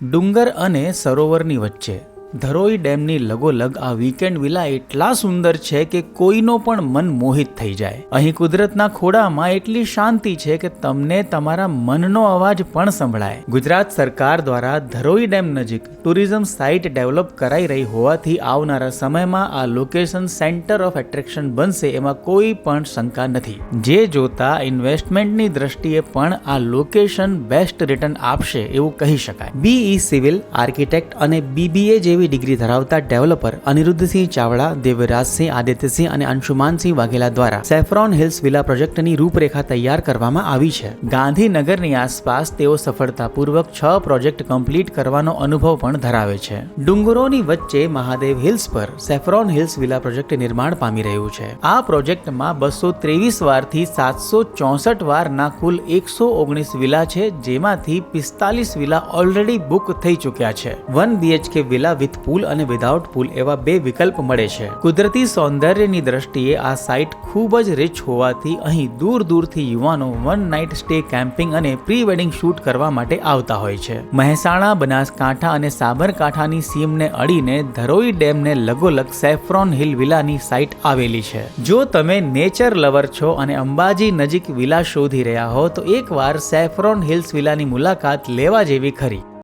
ડુંગર અને સરોવરની વચ્ચે ધરોઈ ડેમની લગોલગ આ વીકેન્ડ વિલા એટલા સુંદર છે કે કોઈનો પણ મન મોહિત થઈ જાય. અહીં કુદરતના ખોળામાં એટલી શાંતિ છે કે તમને તમારા મનનો અવાજ પણ સંભળાય. ગુજરાત સરકાર દ્વારા ધરોઈ ડેમ નજીક ટુરિઝમ સાઇટ ડેવલપ કરાઈ રહી હોવાથી આવનારા સમયમાં આ લોકેશન સેન્ટર ઓફ એટ્રેક્શન બનશે એમાં કોઈ પણ શંકા નથી. જે જોતા ઇન્વેસ્ટમેન્ટની દ્રષ્ટિએ પણ આ લોકેશન બેસ્ટ રિટર્ન આપશે એવું કહી શકાય. BE સિવિલ આર્કિટેક્ટ અને BBA જેવી ડિગ્રી ધરાવતા ડેવલપર અનિરુદ્ધસિંહ ચાવડા, દેવરાજસિંહ, આદિત્યસિંહ અને અંશુમાનસિંહ વાઘેલા દ્વારા સેફ્રોન હિલ્સ વિલા પ્રોજેક્ટની રૂપરેખા તૈયાર કરવામાં આવી છે. ગાંધીનગરની આસપાસ તેઓ સફળતાપૂર્વક 6 પ્રોજેક્ટ કમ્પ્લીટ કરવાનો અનુભવ પણ ધરાવે છે. ડુંગરોની વચ્ચે મહાદેવ હિલ્સ પર સેફ્રોન હિલ્સ વિલા પ્રોજેક્ટ નિર્માણ પામી રહ્યું છે. આ પ્રોજેક્ટમાં 223 વારથી 764 વારના કુલ 119 વિલા છે, જેમાંથી 45 વિલા ઓલરેડી બુક થઈ ચૂક્યા છે. 1 BHK વિલા વિથ પૂલ અને વિધાઉટ પૂલ એવા 2 વિકલ્પ મળે છે. કુદરતી સૌંદર્યની દ્રષ્ટિએ આ સાઇટ ખૂબ જ રીચ હોવાથી અહીં દૂર દૂરથી યુવાનો 1 નાઇટ સ્ટે, કેમ્પિંગ અને પ્રી વેડિંગ શૂટ કરવા માટે આવતા હોય છે. મહેસાણા, બનાસકાંઠા અને સાબરકાંઠાની સીમને અડીને ધરોઈ ડેમને લગોલગ સેફ્રોન હિલ વિલાની સાઇટ આવેલી છે. જો તમે નેચર લવર છો અને અંબાજી નજીક વિલા શોધી રહ્યા હો તો એકવાર સેફ્રોન હિલ્સ વિલાની મુલાકાત લેવા જેવી ખરી.